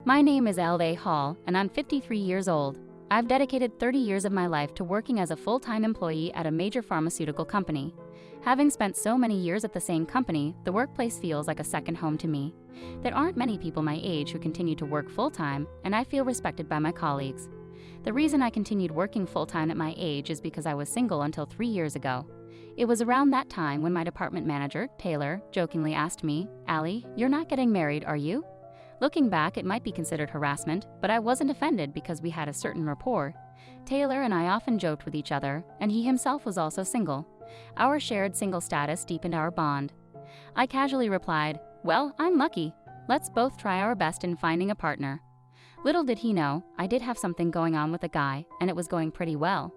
My name is Elday Hall, and I'm 53 years old. I've dedicated 30 years of my life to working as a full-time employee at a major pharmaceutical company. Having spent so many years at the same company, the workplace feels like a second home to me. There aren't many people my age who continue to work full-time, and I feel respected by my colleagues. The reason I continued working full-time at my age is because I was single until 3 years ago. It was around that time when my department manager, Taylor, jokingly asked me, "Allie, you're not getting married, are you?" Looking back, it might be considered harassment, but I wasn't offended because we had a certain rapport. Taylor and I often joked with each other, and he himself was also single. Our shared single status deepened our bond. I casually replied, "Well, I'm lucky. Let's both try our best in finding a partner." Little did he know, I did have something going on with a guy, and it was going pretty well.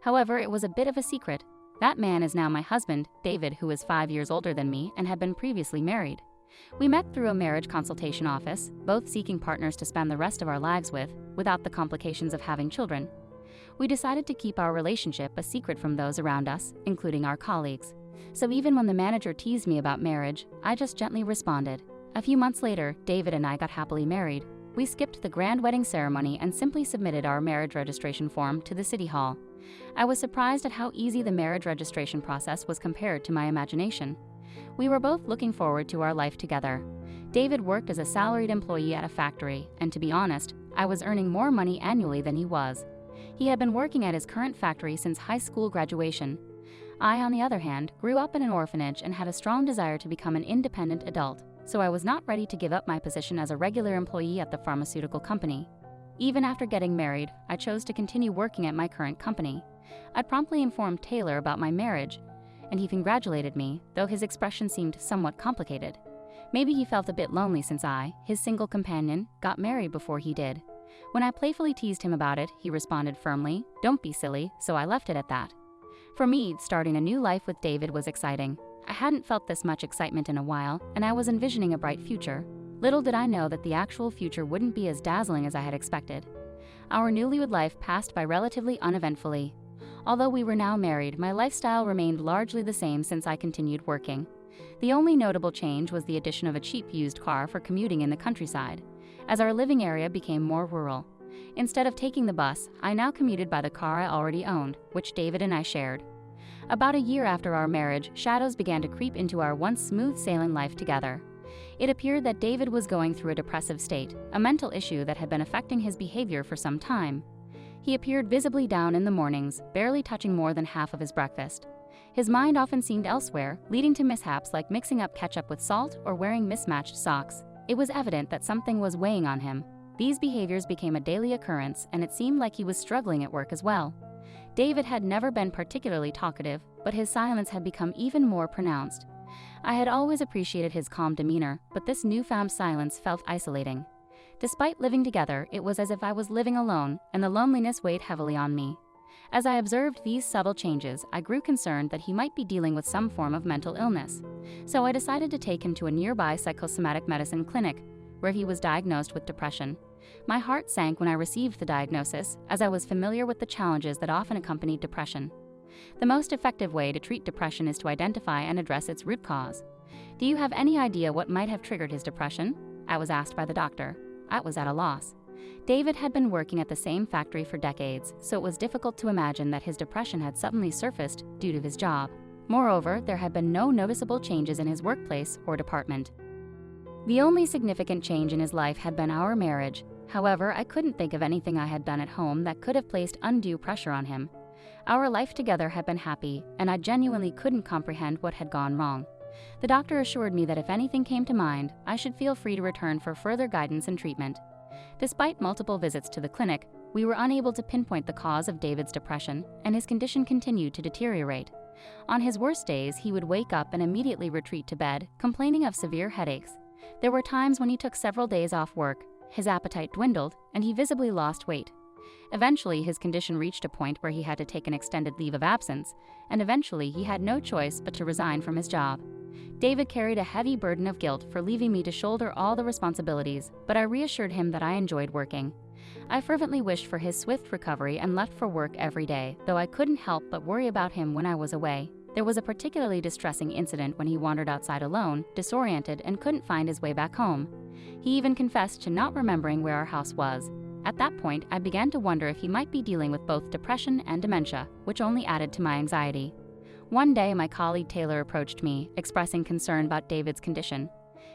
However, it was a bit of a secret. That man is now my husband, David, who is 5 years older than me and had been previously married. We met through a marriage consultation office, both seeking partners to spend the rest of our lives with, without the complications of having children. We decided to keep our relationship a secret from those around us, including our colleagues. So even when the manager teased me about marriage, I just gently responded. A few months later, David and I got happily married. We skipped the grand wedding ceremony and simply submitted our marriage registration form to the City Hall. I was surprised at how easy the marriage registration process was compared to my imagination. We were both looking forward to our life together. David worked as a salaried employee at a factory, and to be honest, I was earning more money annually than he was. He had been working at his current factory since high school graduation. I, on the other hand, grew up in an orphanage and had a strong desire to become an independent adult, so I was not ready to give up my position as a regular employee at the pharmaceutical company. Even after getting married, I chose to continue working at my current company. I promptly informed Taylor about my marriage, and he congratulated me, though his expression seemed somewhat complicated. Maybe he felt a bit lonely since I, his single companion, got married before he did. When I playfully teased him about it, he responded firmly, "Don't be silly," so I left it at that. For me, starting a new life with David was exciting. I hadn't felt this much excitement in a while, and I was envisioning a bright future. Little did I know that the actual future wouldn't be as dazzling as I had expected. Our newlywed life passed by relatively uneventfully. Although we were now married, my lifestyle remained largely the same since I continued working. The only notable change was the addition of a cheap used car for commuting in the countryside, as our living area became more rural. Instead of taking the bus, I now commuted by the car I already owned, which David and I shared. About a year after our marriage, shadows began to creep into our once smooth-sailing life together. It appeared that David was going through a depressive state, a mental issue that had been affecting his behavior for some time. He appeared visibly down in the mornings, barely touching more than half of his breakfast. His mind often seemed elsewhere, leading to mishaps like mixing up ketchup with salt or wearing mismatched socks. It was evident that something was weighing on him. These behaviors became a daily occurrence, and it seemed like he was struggling at work as well. David had never been particularly talkative, but his silence had become even more pronounced. I had always appreciated his calm demeanor, but this newfound silence felt isolating. Despite living together, it was as if I was living alone, and the loneliness weighed heavily on me. As I observed these subtle changes, I grew concerned that he might be dealing with some form of mental illness. So I decided to take him to a nearby psychosomatic medicine clinic, where he was diagnosed with depression. My heart sank when I received the diagnosis, as I was familiar with the challenges that often accompanied depression. The most effective way to treat depression is to identify and address its root cause. "Do you have any idea what might have triggered his depression?" I was asked by the doctor. I was at a loss. David had been working at the same factory for decades, so it was difficult to imagine that his depression had suddenly surfaced due to his job. Moreover, there had been no noticeable changes in his workplace or department. The only significant change in his life had been our marriage. However, I couldn't think of anything I had done at home that could have placed undue pressure on him. Our life together had been happy, and I genuinely couldn't comprehend what had gone wrong. The doctor assured me that if anything came to mind, I should feel free to return for further guidance and treatment. Despite multiple visits to the clinic, we were unable to pinpoint the cause of David's depression, and his condition continued to deteriorate. On his worst days, he would wake up and immediately retreat to bed, complaining of severe headaches. There were times when he took several days off work, his appetite dwindled, and he visibly lost weight. Eventually, his condition reached a point where he had to take an extended leave of absence, and eventually he had no choice but to resign from his job. David carried a heavy burden of guilt for leaving me to shoulder all the responsibilities, but I reassured him that I enjoyed working. I fervently wished for his swift recovery and left for work every day, though I couldn't help but worry about him when I was away. There was a particularly distressing incident when he wandered outside alone, disoriented, and couldn't find his way back home. He even confessed to not remembering where our house was. At that point, I began to wonder if he might be dealing with both depression and dementia, which only added to my anxiety. One day, my colleague Taylor approached me, expressing concern about David's condition.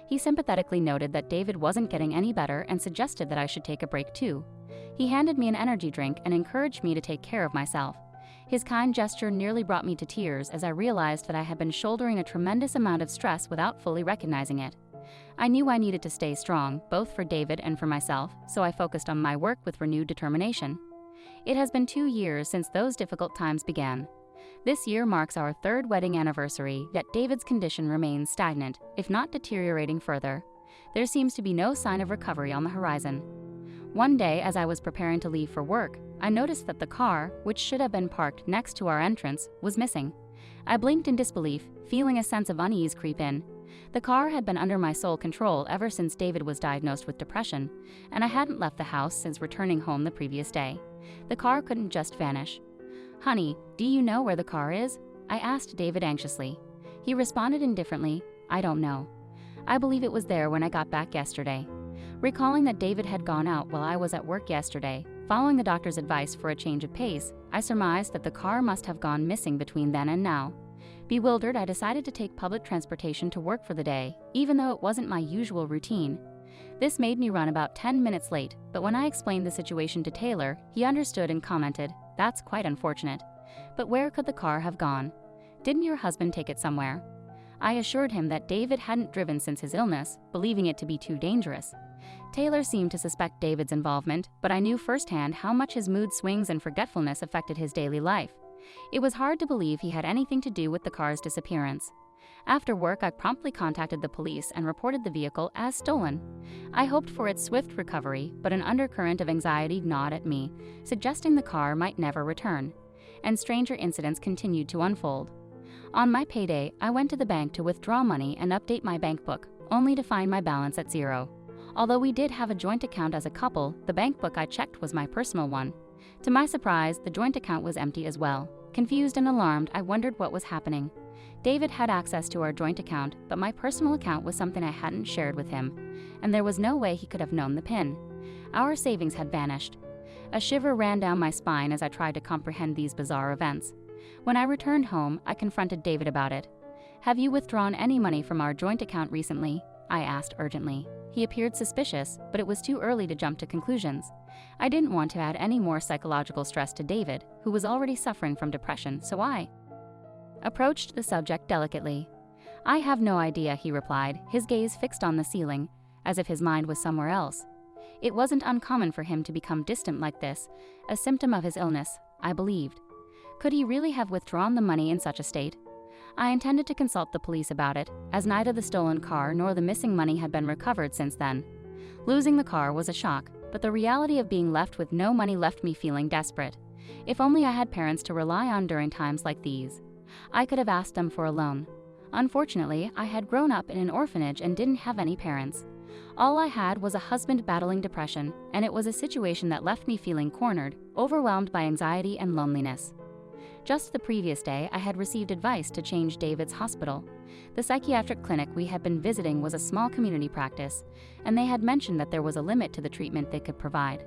He sympathetically noted that David wasn't getting any better and suggested that I should take a break too. He handed me an energy drink and encouraged me to take care of myself. His kind gesture nearly brought me to tears as I realized that I had been shouldering a tremendous amount of stress without fully recognizing it. I knew I needed to stay strong, both for David and for myself, so I focused on my work with renewed determination. It has been 2 years since those difficult times began. This year marks our 3rd wedding anniversary, yet David's condition remains stagnant, if not deteriorating further. There seems to be no sign of recovery on the horizon. One day, as I was preparing to leave for work, I noticed that the car, which should have been parked next to our entrance, was missing. I blinked in disbelief, feeling a sense of unease creep in. The car had been under my sole control ever since David was diagnosed with depression, and I hadn't left the house since returning home the previous day. The car couldn't just vanish. "Honey, do you know where the car is?" I asked David anxiously. He responded indifferently, "I don't know. I believe it was there when I got back yesterday." Recalling that David had gone out while I was at work yesterday, following the doctor's advice for a change of pace, I surmised that the car must have gone missing between then and now. Bewildered, I decided to take public transportation to work for the day, even though it wasn't my usual routine. This made me run about 10 minutes late, but when I explained the situation to Taylor, he understood and commented, "That's quite unfortunate. But where could the car have gone? Didn't your husband take it somewhere?" I assured him that David hadn't driven since his illness, believing it to be too dangerous. Taylor seemed to suspect David's involvement, but I knew firsthand how much his mood swings and forgetfulness affected his daily life. It was hard to believe he had anything to do with the car's disappearance. After work, I promptly contacted the police and reported the vehicle as stolen. I hoped for its swift recovery, but an undercurrent of anxiety gnawed at me, suggesting the car might never return. And stranger incidents continued to unfold. On my payday, I went to the bank to withdraw money and update my bank book, only to find my balance at zero. Although we did have a joint account as a couple, the bank book I checked was my personal one. To my surprise, the joint account was empty as well. Confused and alarmed, I wondered what was happening. David had access to our joint account, but my personal account was something I hadn't shared with him, and there was no way he could have known the PIN. Our savings had vanished. A shiver ran down my spine as I tried to comprehend these bizarre events. When I returned home, I confronted David about it. "Have you withdrawn any money from our joint account recently?" I asked urgently. He appeared suspicious, but it was too early to jump to conclusions. I didn't want to add any more psychological stress to David, who was already suffering from depression, so I approached the subject delicately. "I have no idea," he replied, his gaze fixed on the ceiling, as if his mind was somewhere else. It wasn't uncommon for him to become distant like this, a symptom of his illness, I believed. Could he really have withdrawn the money in such a state? I intended to consult the police about it, as neither the stolen car nor the missing money had been recovered since then. Losing the car was a shock, but the reality of being left with no money left me feeling desperate. If only I had parents to rely on during times like these. I could have asked them for a loan. Unfortunately, I had grown up in an orphanage and didn't have any parents. All I had was a husband battling depression, and it was a situation that left me feeling cornered, overwhelmed by anxiety and loneliness. Just the previous day, I had received advice to change David's hospital. The psychiatric clinic we had been visiting was a small community practice, and they had mentioned that there was a limit to the treatment they could provide.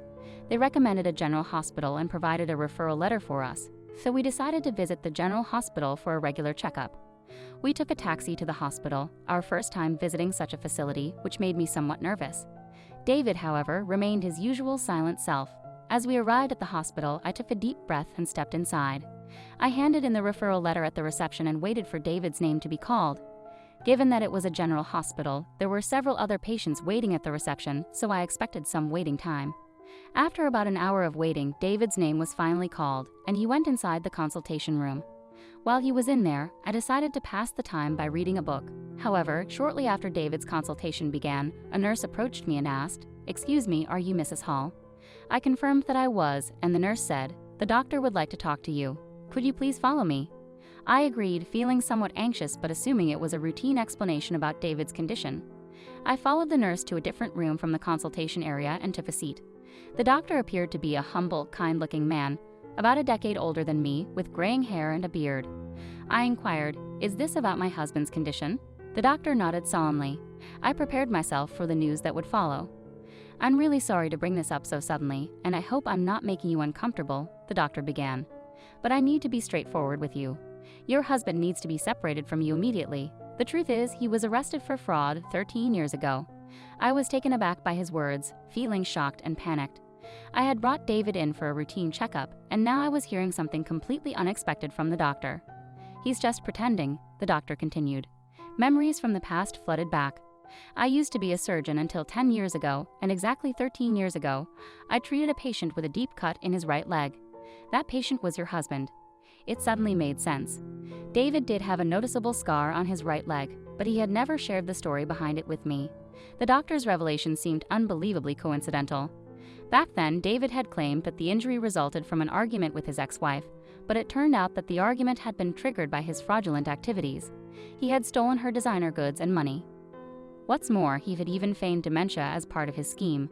They recommended a general hospital and provided a referral letter for us, so we decided to visit the general hospital for a regular checkup. We took a taxi to the hospital, our first time visiting such a facility, which made me somewhat nervous. David, however, remained his usual silent self. As we arrived at the hospital, I took a deep breath and stepped inside. I handed in the referral letter at the reception and waited for David's name to be called. Given that it was a general hospital, there were several other patients waiting at the reception, so I expected some waiting time. After about an hour of waiting, David's name was finally called, and he went inside the consultation room. While he was in there, I decided to pass the time by reading a book. However, shortly after David's consultation began, a nurse approached me and asked, "Excuse me, are you Mrs. Hall?" I confirmed that I was, and the nurse said, "The doctor would like to talk to you. Could you please follow me?" I agreed, feeling somewhat anxious but assuming it was a routine explanation about David's condition. I followed the nurse to a different room from the consultation area and took a seat. The doctor appeared to be a humble, kind-looking man, about a decade older than me, with graying hair and a beard. I inquired, "Is this about my husband's condition?" The doctor nodded solemnly. I prepared myself for the news that would follow. "I'm really sorry to bring this up so suddenly, and I hope I'm not making you uncomfortable," the doctor began. "But I need to be straightforward with you. Your husband needs to be separated from you immediately. The truth is, he was arrested for fraud 13 years ago." I was taken aback by his words, feeling shocked and panicked. I had brought David in for a routine checkup, and now I was hearing something completely unexpected from the doctor. "He's just pretending," the doctor continued. Memories from the past flooded back. "I used to be a surgeon until 10 years ago, and exactly 13 years ago, I treated a patient with a deep cut in his right leg. That patient was your husband." It suddenly made sense. David did have a noticeable scar on his right leg, but he had never shared the story behind it with me. The doctor's revelation seemed unbelievably coincidental. Back then, David had claimed that the injury resulted from an argument with his ex-wife, but it turned out that the argument had been triggered by his fraudulent activities. He had stolen her designer goods and money. What's more, he had even feigned dementia as part of his scheme.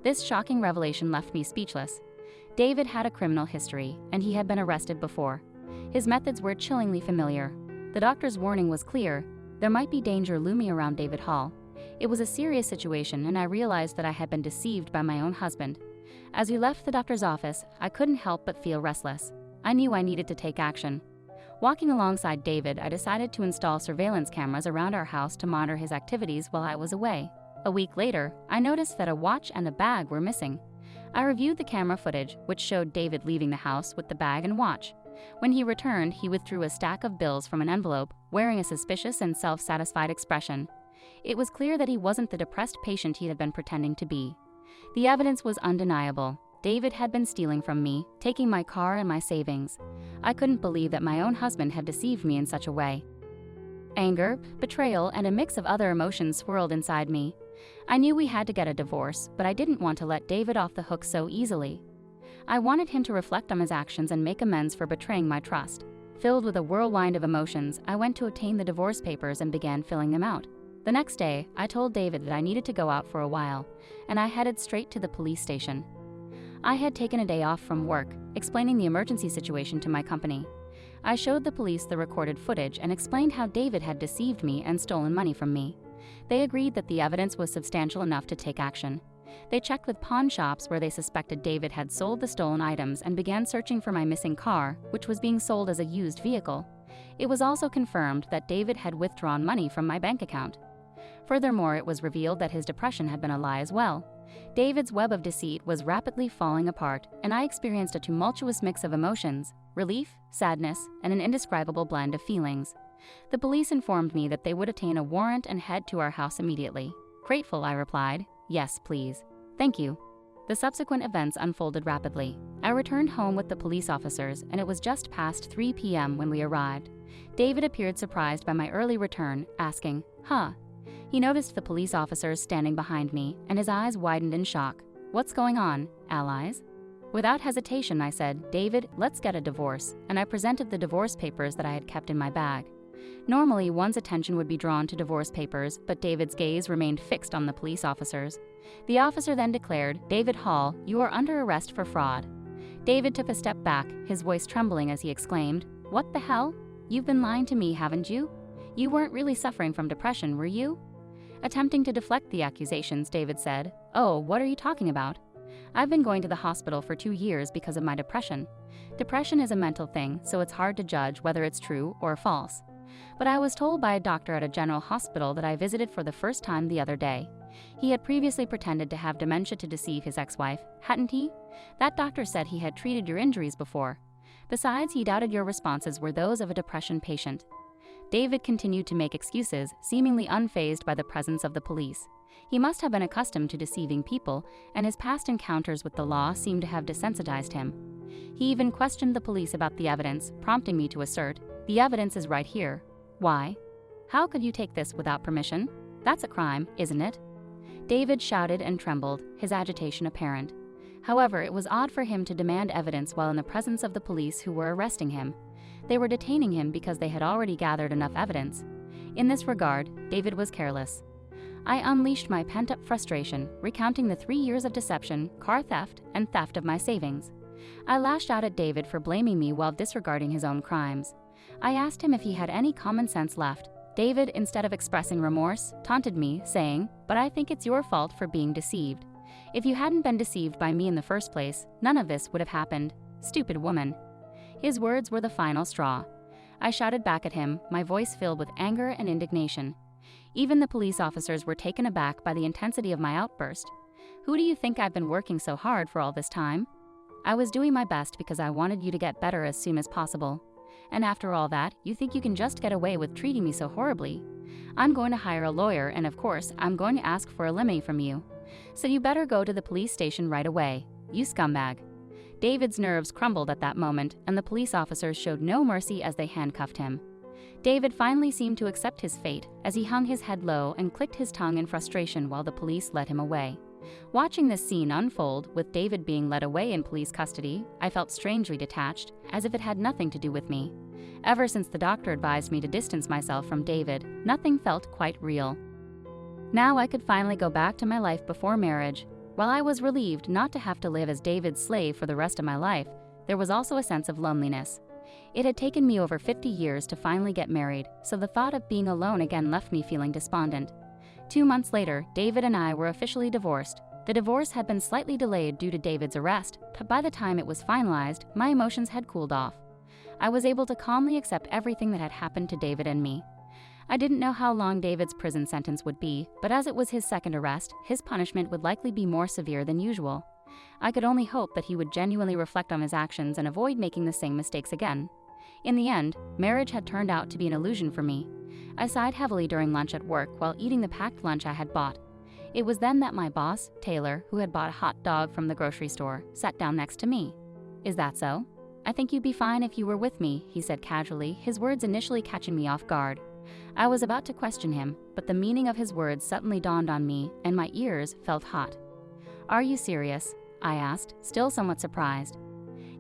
This shocking revelation left me speechless. David had a criminal history, and he had been arrested before. His methods were chillingly familiar. The doctor's warning was clear. There might be danger looming around David Hall. It was a serious situation, and I realized that I had been deceived by my own husband. As we left the doctor's office, I couldn't help but feel restless. I knew I needed to take action. Walking alongside David, I decided to install surveillance cameras around our house to monitor his activities while I was away. A week later, I noticed that a watch and a bag were missing. I reviewed the camera footage, which showed David leaving the house with the bag and watch. When he returned, he withdrew a stack of bills from an envelope, wearing a suspicious and self-satisfied expression. It was clear that he wasn't the depressed patient he had been pretending to be. The evidence was undeniable. David had been stealing from me, taking my car and my savings. I couldn't believe that my own husband had deceived me in such a way. Anger, betrayal, and a mix of other emotions swirled inside me. I knew we had to get a divorce, but I didn't want to let David off the hook so easily. I wanted him to reflect on his actions and make amends for betraying my trust. Filled with a whirlwind of emotions, I went to obtain the divorce papers and began filling them out. The next day, I told David that I needed to go out for a while, and I headed straight to the police station. I had taken a day off from work, explaining the emergency situation to my company. I showed the police the recorded footage and explained how David had deceived me and stolen money from me. They agreed that the evidence was substantial enough to take action. They checked with pawn shops where they suspected David had sold the stolen items and began searching for my missing car, which was being sold as a used vehicle. It was also confirmed that David had withdrawn money from my bank account. Furthermore, it was revealed that his depression had been a lie as well. David's web of deceit was rapidly falling apart, and I experienced a tumultuous mix of emotions: relief, sadness, and an indescribable blend of feelings. The police informed me that they would obtain a warrant and head to our house immediately. Grateful, I replied. "Yes, please. Thank you." The subsequent events unfolded rapidly. I returned home with the police officers, and it was just past 3 p.m. when we arrived. David appeared surprised by my early return, asking, "Huh?" He noticed the police officers standing behind me, and his eyes widened in shock. "What's going on? Allies?" Without hesitation, I said, "David, let's get a divorce," and I presented the divorce papers that I had kept in my bag. Normally, one's attention would be drawn to divorce papers, but David's gaze remained fixed on the police officers. The officer then declared, "David Hall, you are under arrest for fraud." David took a step back, his voice trembling as he exclaimed, "What the hell? You've been lying to me, haven't you? You weren't really suffering from depression, were you?" Attempting to deflect the accusations, David said, "Oh, what are you talking about? I've been going to the hospital for 2 years because of my depression. Depression is a mental thing, so it's hard to judge whether it's true or false. But I was told by a doctor at a general hospital that I visited for the first time the other day. He had previously pretended to have dementia to deceive his ex-wife, hadn't he? That doctor said he had treated your injuries before. Besides, he doubted your responses were those of a depression patient." David continued to make excuses, seemingly unfazed by the presence of the police. He must have been accustomed to deceiving people, and his past encounters with the law seemed to have desensitized him. He even questioned the police about the evidence, prompting me to assert, "The evidence is right here. Why? How could you take this without permission? That's a crime, isn't it?" David shouted and trembled, his agitation apparent. However, it was odd for him to demand evidence while in the presence of the police who were arresting him. They were detaining him because they had already gathered enough evidence. In this regard, David was careless. I unleashed my pent-up frustration, recounting the 3 years of deception, car theft, and theft of my savings. I lashed out at David for blaming me while disregarding his own crimes. I asked him if he had any common sense left. David, instead of expressing remorse, taunted me, saying, "But I think it's your fault for being deceived. If you hadn't been deceived by me in the first place, none of this would have happened. Stupid woman." His words were the final straw. I shouted back at him, my voice filled with anger and indignation. Even the police officers were taken aback by the intensity of my outburst. "Who do you think I've been working so hard for all this time? I was doing my best because I wanted you to get better as soon as possible. And after all that, you think you can just get away with treating me so horribly? I'm going to hire a lawyer, and of course, I'm going to ask for a limousine from you. So you better go to the police station right away, you scumbag." David's nerves crumbled at that moment, and the police officers showed no mercy as they handcuffed him. David finally seemed to accept his fate as he hung his head low and clicked his tongue in frustration while the police led him away. Watching this scene unfold, with David being led away in police custody, I felt strangely detached, as if it had nothing to do with me. Ever since the doctor advised me to distance myself from David, nothing felt quite real. Now I could finally go back to my life before marriage. While I was relieved not to have to live as David's slave for the rest of my life, there was also a sense of loneliness. It had taken me over 50 years to finally get married, so the thought of being alone again left me feeling despondent. 2 months later, David and I were officially divorced. The divorce had been slightly delayed due to David's arrest, but by the time it was finalized, my emotions had cooled off. I was able to calmly accept everything that had happened to David and me. I didn't know how long David's prison sentence would be, but as it was his second arrest, his punishment would likely be more severe than usual. I could only hope that he would genuinely reflect on his actions and avoid making the same mistakes again. In the end, marriage had turned out to be an illusion for me. I sighed heavily during lunch at work while eating the packed lunch I had bought. It was then that my boss, Taylor, who had bought a hot dog from the grocery store, sat down next to me. "Is that so? I think you'd be fine if you were with me," he said casually, his words initially catching me off guard. I was about to question him, but the meaning of his words suddenly dawned on me, and my ears felt hot. "Are you serious?" I asked, still somewhat surprised.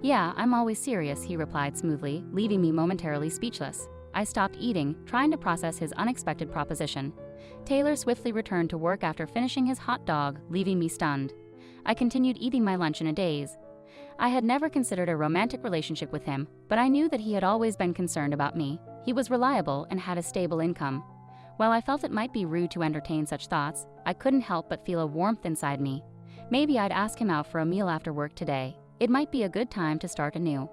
"Yeah, I'm always serious," he replied smoothly, leaving me momentarily speechless. I stopped eating, trying to process his unexpected proposition. Taylor swiftly returned to work after finishing his hot dog, leaving me stunned. I continued eating my lunch in a daze. I had never considered a romantic relationship with him, but I knew that he had always been concerned about me. He was reliable and had a stable income. While I felt it might be rude to entertain such thoughts, I couldn't help but feel a warmth inside me. Maybe I'd ask him out for a meal after work today. It might be a good time to start anew.